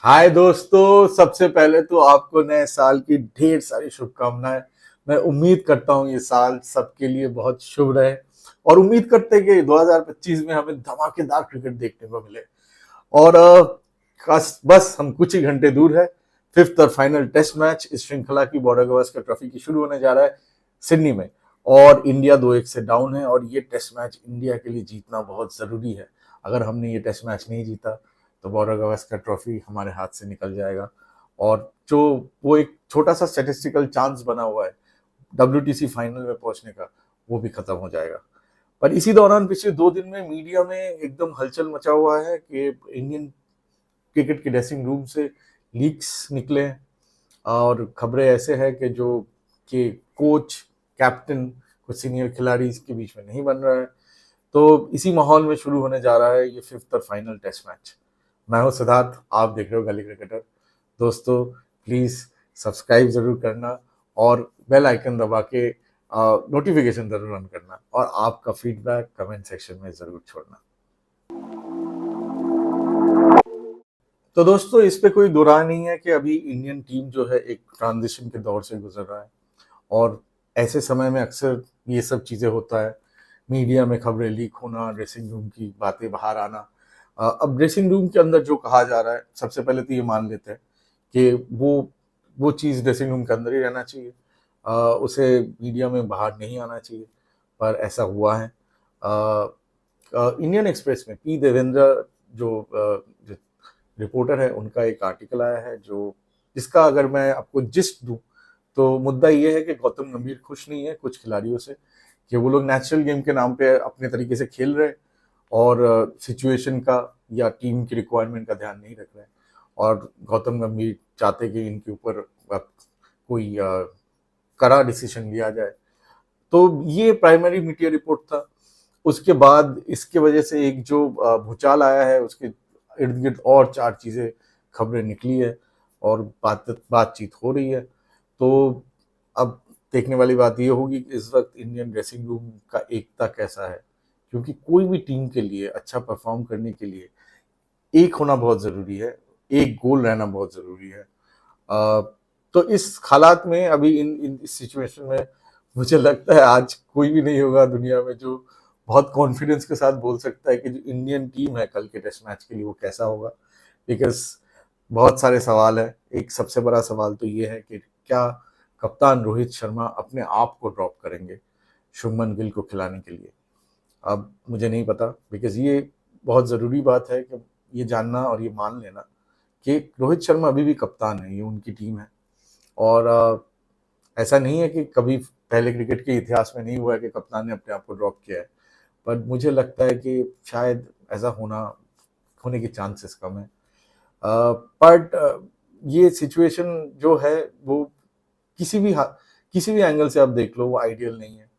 हाय दोस्तों, सबसे पहले तो आपको नए साल की ढेर सारी शुभकामनाएं। मैं उम्मीद करता हूँ ये साल सबके लिए बहुत शुभ रहे और उम्मीद करते हैं कि 2025 में हमें धमाकेदार क्रिकेट देखने को मिले। और बस हम कुछ ही घंटे दूर है। फिफ्थ और फाइनल टेस्ट मैच इस श्रृंखला की बॉर्डर गवस्कर ट्रॉफी की शुरू होने जा रहा है सिडनी में। और इंडिया 2-1 से डाउन है और ये टेस्ट मैच इंडिया के लिए जीतना बहुत जरूरी है। अगर हमने ये टेस्ट मैच नहीं जीता तो बॉर्डर गवस्कर ट्रॉफी हमारे हाथ से निकल जाएगा। और जो वो एक छोटा सा स्टेटिस्टिकल चांस बना हुआ है WTC फाइनल में पहुंचने का, वो भी खत्म हो जाएगा। पर इसी दौरान पिछले 2 दिन में मीडिया में एकदम हलचल मचा हुआ है कि इंडियन क्रिकेट के ड्रेसिंग रूम से लीक्स निकले हैं। और खबरें ऐसे हैं कि जो कि कोच, कैप्टन, कुछ सीनियर खिलाड़ी इसके बीच में नहीं बन रहा है। तो इसी माहौल में शुरू होने जा रहा है ये फिफ्थ और फाइनल टेस्ट मैच। मैं हूं सिद्धार्थ, आप देख रहे हो गली क्रिकेटर। दोस्तों, प्लीज सब्सक्राइब जरूर करना और बेल आइकन दबा के नोटिफिकेशन जरूर ऑन करना और आपका फीडबैक कमेंट सेक्शन में जरूर छोड़ना। तो दोस्तों, इस पे कोई दो राय नहीं है कि अभी इंडियन टीम जो है एक ट्रांजिशन के दौर से गुजर रहा है। और ऐसे समय में अक्सर ये सब चीज़ें होता है, मीडिया में खबरें लीक होना, ड्रेसिंग रूम की बातें बाहर आना। अब ड्रेसिंग रूम के अंदर जो कहा जा रहा है, सबसे पहले तो ये मान लेते हैं कि वो चीज़ ड्रेसिंग रूम के अंदर ही रहना चाहिए। उसे मीडिया में बाहर नहीं आना चाहिए, पर ऐसा हुआ है। इंडियन एक्सप्रेस में पी देवेंद्र जो रिपोर्टर है, उनका एक आर्टिकल आया है जो जिसका अगर मैं आपको जिस्ट दूं तो मुद्दा ये है कि गौतम गंभीर खुश नहीं है कुछ खिलाड़ियों से कि वो लोग नेचुरल गेम के नाम पे अपने तरीके से खेल रहे और सिचुएशन का या टीम की रिक्वायरमेंट का ध्यान नहीं रख रहे। और गौतम गंभीर चाहते कि इनके ऊपर कोई कड़ा डिसीजन लिया जाए। तो ये प्राइमरी मीडिया रिपोर्ट था। उसके बाद इसके वजह से एक जो भूचाल आया है, उसके इर्द गिर्द और चार चीजें खबरें निकली है और बातचीत हो रही है। तो अब देखने वाली बात ये होगी कि इस वक्त इंडियन ड्रेसिंग रूम का एकता कैसा है, क्योंकि कोई भी टीम के लिए अच्छा परफॉर्म करने के लिए एक होना बहुत जरूरी है, एक गोल रहना बहुत जरूरी है। अ, तो इस हालात में अभी इन इस सिचुएशन में मुझे लगता है आज कोई भी नहीं होगा दुनिया में जो बहुत कॉन्फिडेंस के साथ बोल सकता है कि जो इंडियन टीम है कल के टेस्ट मैच के लिए वो कैसा होगा। बिकॉज बहुत सारे सवाल है। एक सबसे बड़ा सवाल तो ये है कि क्या कप्तान रोहित शर्मा अपने आप को ड्रॉप करेंगे शुभमन गिल को खिलाने के लिए। अब मुझे नहीं पता, बिकॉज ये बहुत ज़रूरी बात है कि ये जानना और ये मान लेना कि रोहित शर्मा अभी भी कप्तान है, ये उनकी टीम है। और ऐसा नहीं है कि कभी पहले क्रिकेट के इतिहास में नहीं हुआ है कि कप्तान ने अपने आप को ड्रॉप किया है। पर मुझे लगता है कि शायद ऐसा होने की चांसेस कम है। बट ये सिचुएशन जो है वो किसी भी किसी भी एंगल से आप देख लो वो आइडियल नहीं है।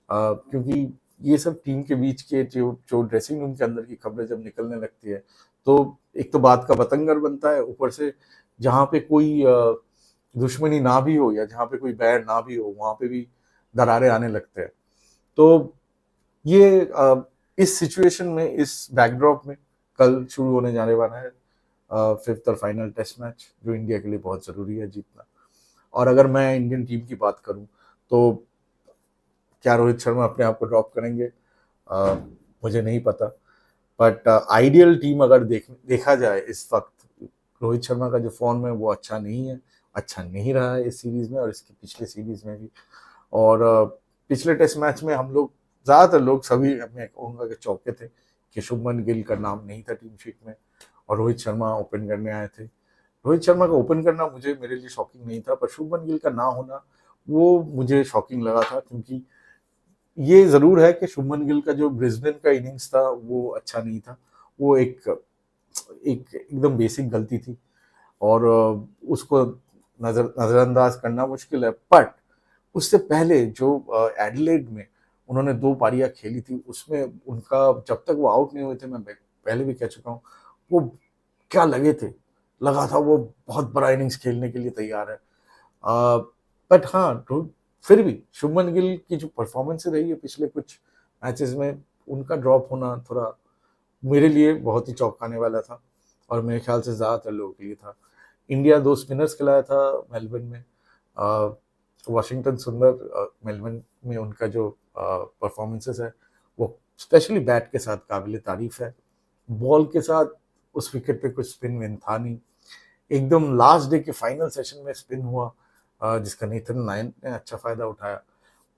क्योंकि ये सब टीम के बीच के जो जो ड्रेसिंग रूम के अंदर की खबरें जब निकलने लगती है तो एक तो बात का बतंगर बनता है, ऊपर से जहाँ पे कोई दुश्मनी ना भी हो या जहाँ पे कोई बैर ना भी हो वहाँ पे भी दरारें आने लगते हैं। तो ये इस सिचुएशन में, इस बैकड्रॉप में कल शुरू होने जाने वाला है फिफ्थ और फाइनल टेस्ट मैच जो इंडिया के लिए बहुत ज़रूरी है जीतना। और अगर मैं इंडियन टीम की बात करूं तो क्या रोहित शर्मा अपने आप को ड्रॉप करेंगे, मुझे नहीं पता। बट आइडियल टीम अगर देखा जाए इस वक्त, रोहित शर्मा का जो फॉर्म है वो अच्छा नहीं है, अच्छा नहीं रहा है इस सीरीज में और इसके पिछले सीरीज में भी। और पिछले टेस्ट मैच में हम लोग, ज़्यादातर लोग, सभी, मैं कहूँगा कि चौंके थे कि शुभमन गिल का नाम नहीं था टीम शीट में और रोहित शर्मा ओपन करने आए थे। रोहित शर्मा का ओपन करना मेरे लिए शॉकिंग नहीं था, पर शुभमन गिल का ना होना वो मुझे शॉकिंग लगा था। क्योंकि ये ज़रूर है कि शुभमन गिल का जो ब्रिस्बेन का इनिंग्स था वो अच्छा नहीं था। वो एक एक एकदम बेसिक गलती थी और उसको नज़रअंदाज करना मुश्किल है। बट उससे पहले जो एडिलेड में उन्होंने 2 पारियाँ खेली थी, उसमें उनका, जब तक वो आउट नहीं हुए थे, मैं पहले भी कह चुका हूँ, वो क्या लगे थे, लगा था वो बहुत बड़ा इनिंग्स खेलने के लिए तैयार है। बट हाँ, फिर भी शुभमन गिल की जो परफॉर्मेंस रही है पिछले कुछ मैचेस में, उनका ड्रॉप होना थोड़ा मेरे लिए बहुत ही चौंकाने वाला था। और मेरे ख्याल से ज़्यादातर लोगों के लिए था। इंडिया 2 स्पिनर्स खिलाया था मेलबर्न में। वाशिंगटन सुंदर मेलबर्न में उनका जो परफॉर्मेंसेस है वो स्पेशली बैट के साथ काबिल तारीफ है। बॉल के साथ उस विकेट पे कुछ स्पिन विन था नहीं। एकदम लास्ट डे के फाइनल सेशन में स्पिन हुआ, जिसका नेथन नायन ने अच्छा फायदा उठाया।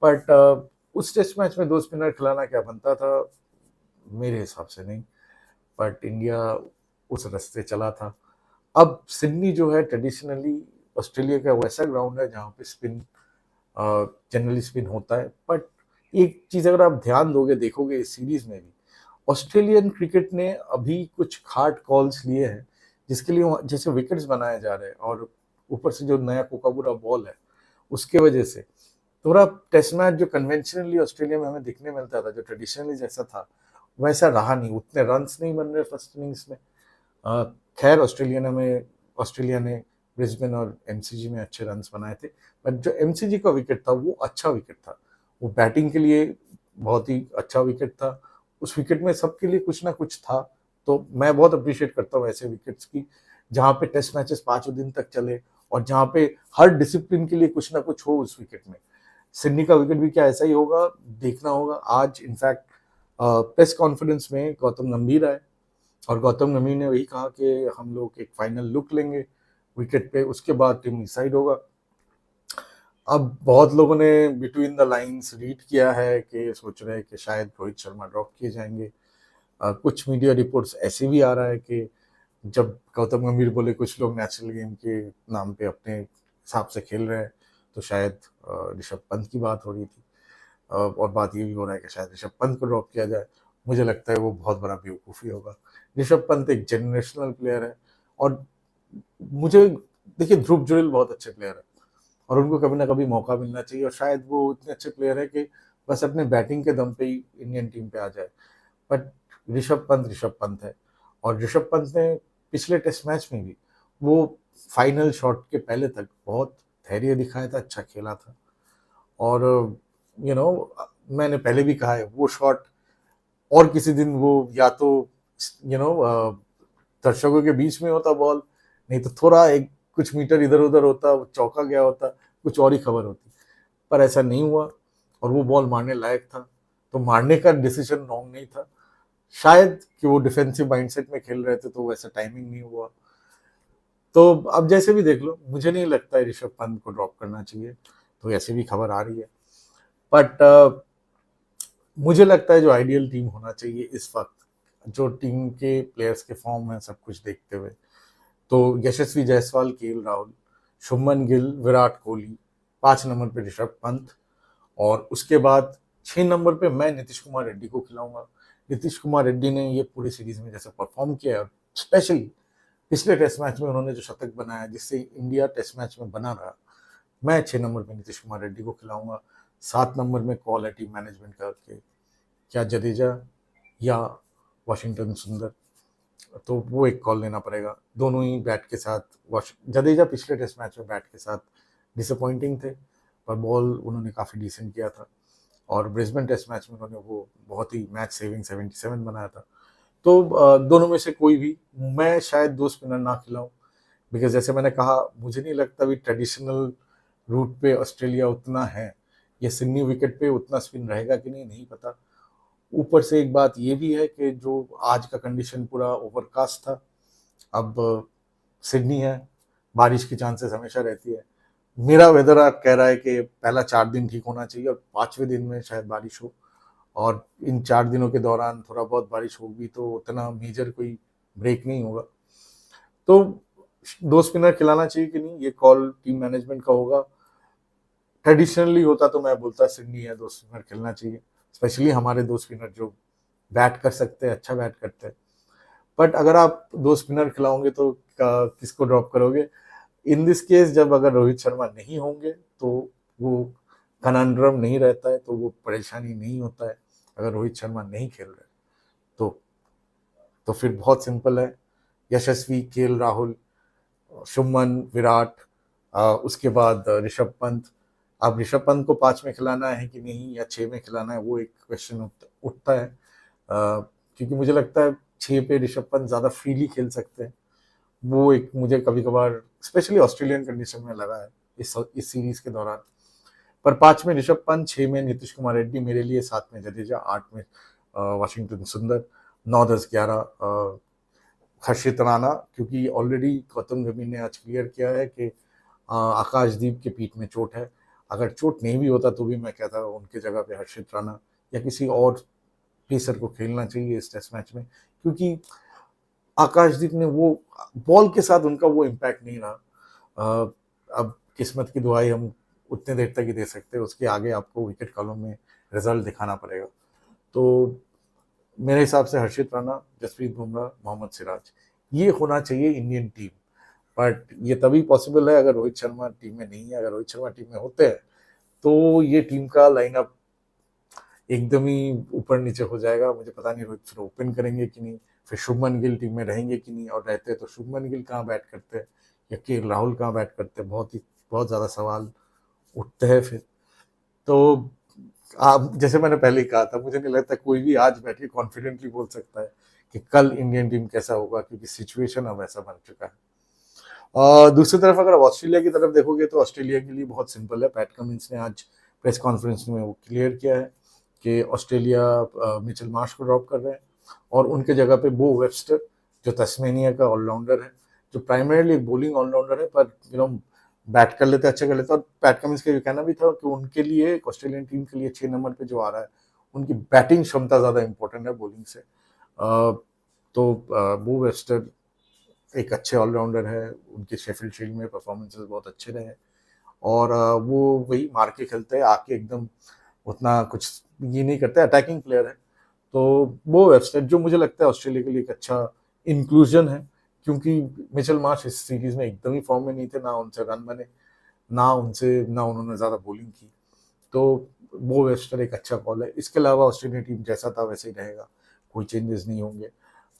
बट उस टेस्ट मैच में 2 स्पिनर खिलाना क्या बनता था? मेरे हिसाब से नहीं। बट इंडिया उस रास्ते चला था। अब सिडनी जो है ट्रेडिशनली ऑस्ट्रेलिया का वैसा ग्राउंड है जहाँ पे स्पिन जनरली स्पिन होता है। बट एक चीज अगर आप ध्यान दोगे, देखोगे इस सीरीज में भी ऑस्ट्रेलियन क्रिकेट ने अभी कुछ खाट कॉल्स लिए हैं जिसके लिए जैसे विकेट्स बनाए जा रहे हैं, और ऊपर से जो नया कोकाबूरा बॉल है उसके वजह से थोड़ा टेस्ट मैच जो कन्वेंशनली ऑस्ट्रेलिया में हमें दिखने मिलता था, जो ट्रेडिशनली जैसा था वैसा रहा नहीं। उतने रन्स नहीं बन रहे फर्स्ट इनिंग्स में। खैर ऑस्ट्रेलिया ने ब्रिस्बेन और एमसीजी में अच्छे रन्स बनाए थे। बट जो एमसीजी का विकेट था वो अच्छा विकेट था, वो बैटिंग के लिए बहुत ही अच्छा विकेट था। उस विकेट में सबके लिए कुछ ना कुछ था। तो मैं बहुत अप्रिशिएट करता हूँ ऐसे विकेट्स की जहाँ पे टेस्ट मैचेस 5 दिन तक चले और जहाँ पे हर डिसिप्लिन के लिए कुछ ना कुछ हो उस विकेट में। सिडनी का विकेट भी क्या ऐसा ही होगा, देखना होगा। आज इनफैक्ट प्रेस कॉन्फ्रेंस में गौतम गंभीर आए और गौतम गंभीर ने वही कहा कि हम लोग एक फाइनल लुक लेंगे विकेट पे, उसके बाद टीम डिसाइड होगा। अब बहुत लोगों ने बिटवीन द लाइंस रीड किया है कि सोच रहे हैं कि शायद रोहित शर्मा ड्रॉप किए जाएंगे। कुछ मीडिया रिपोर्ट्स ऐसे भी आ रहा है कि जब गौतम गंभीर बोले कुछ लोग नेचुरल गेम के नाम पे अपने हिसाब से खेल रहे हैं, तो शायद ऋषभ पंत की बात हो रही थी। और बात ये भी हो रहा है कि शायद ऋषभ पंत को ड्रॉप किया जाए। मुझे लगता है वो बहुत बड़ा बेवकूफ़ी होगा। ऋषभ पंत एक जनरेशनल प्लेयर है और मुझे देखिए ध्रुव जुरेल बहुत अच्छे प्लेयर है और उनको कभी ना कभी मौका मिलना चाहिए, और शायद वो इतने अच्छे प्लेयर है कि बस अपने बैटिंग के दम पे ही इंडियन टीम पे आ जाए। बट ऋषभ पंत है, और ऋषभ पंत ने पिछले टेस्ट मैच में भी वो फाइनल शॉट के पहले तक बहुत धैर्य दिखाया था, अच्छा खेला था। और मैंने पहले भी कहा है वो शॉट और किसी दिन वो या तो यू नो दर्शकों के बीच में होता बॉल, नहीं तो थोड़ा एक कुछ मीटर इधर उधर होता, चौका गया होता, कुछ और ही खबर होती। पर ऐसा नहीं हुआ और वो बॉल मारने लायक था। तो मारने का डिसीजन रॉन्ग नहीं था, शायद कि वो डिफेंसिव माइंडसेट में खेल रहे थे तो वैसा टाइमिंग नहीं हुआ। तो अब जैसे भी देख लो, मुझे नहीं लगता है ऋषभ पंत को ड्रॉप करना चाहिए, तो ऐसे भी खबर आ रही है। बट मुझे लगता है जो आइडियल टीम होना चाहिए इस वक्त, जो टीम के प्लेयर्स के फॉर्म है सब कुछ देखते हुए, तो यशस्वी जायसवाल, केएल राहुल, शुभमन गिल, विराट कोहली, 5 नंबर पे ऋषभ पंत, और उसके बाद 6 नंबर पे मैं नीतीश कुमार रेड्डी को खिलाऊंगा। नीतीश कुमार रेड्डी ने ये पूरी सीरीज में जैसे परफॉर्म किया है, स्पेशली पिछले टेस्ट मैच में उन्होंने जो शतक बनाया जिससे इंडिया टेस्ट मैच में बना रहा, मैं 6 नंबर पे नीतीश कुमार रेड्डी को खिलाऊंगा। 7 नंबर में कॉल है टीम मैनेजमेंट करके, क्या जडेजा या वाशिंगटन सुंदर, तो वो एक कॉल लेना पड़ेगा। दोनों ही बैट के साथ, जडेजा पिछले टेस्ट मैच में बैट के साथ डिसअपॉइंटिंग थे, पर बॉल उन्होंने काफ़ी डिसेंट किया था, और ब्रिस्बेन टेस्ट मैच में उन्होंने वो बहुत ही मैच सेविंग 77 बनाया था। तो दोनों में से कोई भी, मैं शायद 2 स्पिनर ना खिलाऊं, बिकॉज जैसे मैंने कहा मुझे नहीं लगता भी ट्रेडिशनल रूट पे ऑस्ट्रेलिया उतना है, या सिडनी विकेट पे उतना स्पिन रहेगा कि नहीं, नहीं पता। ऊपर से एक बात ये भी है कि जो आज का कंडीशन पूरा ओवरकास्ट था, अब सिडनी है, बारिश की चांसेस हमेशा रहती है। मेरा वेदर आप कह रहा है कि पहला 4 दिन ठीक होना चाहिए और 5वें दिन में शायद बारिश हो, और इन 4 दिनों के दौरान थोड़ा बहुत बारिश होगी तो उतना मेजर कोई ब्रेक नहीं होगा। तो 2 स्पिनर खिलाना चाहिए कि नहीं, ये कॉल टीम मैनेजमेंट का होगा। ट्रेडिशनली होता तो मैं बोलता सिडनी है 2 स्पिनर खेलना चाहिए, स्पेशली हमारे 2 स्पिनर जो बैट कर सकते हैं, अच्छा बैट करते हैं। बट अगर आप 2 स्पिनर खिलाओगे तो किसको ड्रॉप करोगे? इन दिस केस जब अगर रोहित शर्मा नहीं होंगे तो वो कनाड्रम नहीं रहता है, तो वो परेशानी नहीं होता है। अगर रोहित शर्मा नहीं खेल रहे तो फिर बहुत सिंपल है, यशस्वी, केएल राहुल, शुभमन, विराट, उसके बाद ऋषभ पंत। अब ऋषभ पंत को 5 में खिलाना है कि नहीं या 6 में खिलाना है, वो एक क्वेश्चन उठता है, क्योंकि मुझे लगता है 6 पे ऋषभ पंत ज़्यादा फ्रीली खेल सकते हैं। वो एक मुझे कभी कभार स्पेशली ऑस्ट्रेलियन कंडीशन में लगा है इस सीरीज के दौरान। पर 5 में ऋषभ पंत, 6 में नीतीश कुमार रेड्डी मेरे लिए, 7 में जडेजा, 8 में वाशिंगटन सुंदर, 9, 10, 11 हर्षित राणा, क्योंकि ऑलरेडी गौतम गंभीर ने आज क्लियर किया है कि आकाशदीप के पीठ में चोट है। अगर चोट नहीं भी होता तो भी मैं कहता उनके जगह पे हर्षित राणा या किसी और पेसर को खेलना चाहिए इस टेस्ट मैच में, क्योंकि आकाशदीप ने वो बॉल के साथ उनका वो इम्पैक्ट नहीं रहा। अब किस्मत की दुआई हम उतने देर तक ही दे सकते हैं, उसके आगे आपको विकेट कॉलम में रिजल्ट दिखाना पड़ेगा। तो मेरे हिसाब से हर्षित राणा, जसप्रीत बुमराह, मोहम्मद सिराज, ये होना चाहिए इंडियन टीम। बट ये तभी पॉसिबल है अगर रोहित शर्मा टीम में नहीं है। अगर रोहित शर्मा टीम में होते हैं तो ये टीम का लाइनअप एकदम ही ऊपर नीचे हो जाएगा। मुझे पता नहीं रोहित फिर ओपन करेंगे कि नहीं, फिर शुभमन गिल टीम में रहेंगे कि नहीं, और रहते तो शुभमन गिल कहाँ बैट करते हैं या के राहुल कहाँ बैट करते हैं, बहुत ज़्यादा सवाल उठते हैं फिर। तो आप जैसे मैंने पहले ही कहा था, मुझे नहीं लगता कोई भी आज बैठ के कॉन्फिडेंटली बोल सकता है कि कल इंडियन टीम कैसा होगा, क्योंकि सिचुएशन अब ऐसा बन चुका है। दूसरी तरफ अगर आप ऑस्ट्रेलिया की तरफ देखोगे तो ऑस्ट्रेलिया के लिए बहुत सिंपल है। पैट कमिंस ने आज प्रेस कॉन्फ्रेंस में वो क्लियर किया है कि ऑस्ट्रेलिया मिचेल मार्श को ड्रॉप कर रहे हैं और उनके जगह पे बो वेबस्टर, जो तस्मेनिया का ऑलराउंडर है, जो प्राइमरीली एक बॉलिंग ऑलराउंडर है, पर बैट कर लेते, अच्छा कर लेते। और पैट कमिंस का ये कहना भी था कि उनके लिए, ऑस्ट्रेलियन टीम के लिए 6 नंबर पे जो आ रहा है, उनकी बैटिंग क्षमता ज़्यादा इंपॉर्टेंट है बॉलिंग से। तो बो वेबस्टर एक अच्छे ऑलराउंडर है, उनके शेफील्ड शील्ड में परफॉर्मेंसेस बहुत अच्छे रहे और वो वही मार के खेलते हैं, आके एकदम उतना कुछ ये नहीं करते, अटैकिंग प्लेयर है। तो वो वेबस्टर जो मुझे लगता है ऑस्ट्रेलिया के लिए एक अच्छा इंक्लूजन है, क्योंकि मिचेल मार्श इस सीरीज में एकदम ही फॉर्म में नहीं थे, ना उनसे रन बने, ना उन्होंने ज़्यादा बॉलिंग की। तो वो वेबस्टर एक अच्छा कॉल है। इसके अलावा ऑस्ट्रेलियन टीम जैसा था वैसे ही रहेगा, कोई चेंजेस नहीं होंगे।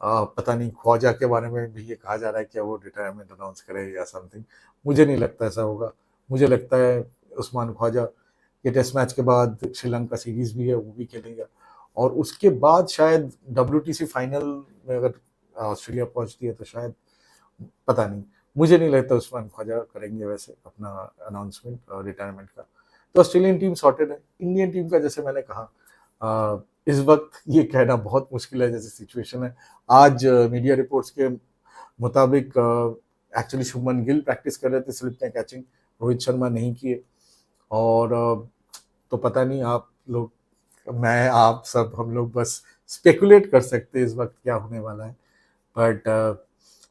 पता नहीं ख्वाजा के बारे में भी ये कहा जा रहा है कि वो रिटायरमेंट अनाउंस करे या समथिंग। मुझे नहीं लगता ऐसा होगा। मुझे लगता है उस्मान ख्वाजा ये टेस्ट मैच के बाद श्रीलंका सीरीज भी है वो भी खेलेगा, और उसके बाद शायद WTC फाइनल में अगर ऑस्ट्रेलिया पहुंचती है तो शायद, पता नहीं, मुझे नहीं लगता उस्मान ख्वाजा करेंगे वैसे अपना अनाउंसमेंट रिटायरमेंट का। तो ऑस्ट्रेलियन टीम सॉर्टेड है। इंडियन टीम का जैसे मैंने कहा, इस वक्त ये कहना बहुत मुश्किल है जैसे सिचुएशन है। आज मीडिया रिपोर्ट्स के मुताबिक एक्चुअली शुभमन गिल प्रैक्टिस कर रहे थे स्लिप में कैचिंग, रोहित शर्मा नहीं किए। और तो पता नहीं, आप लोग, मैं, आप सब, हम लोग बस स्पेकुलेट कर सकते हैं इस वक्त क्या होने वाला है, बट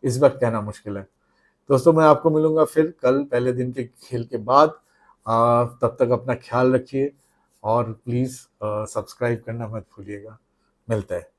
इस वक्त कहना मुश्किल है। दोस्तों, मैं आपको मिलूंगा फिर कल पहले दिन के खेल के बाद। तब तक अपना ख्याल रखिए और प्लीज़ सब्सक्राइब करना मत भूलिएगा। मिलता है।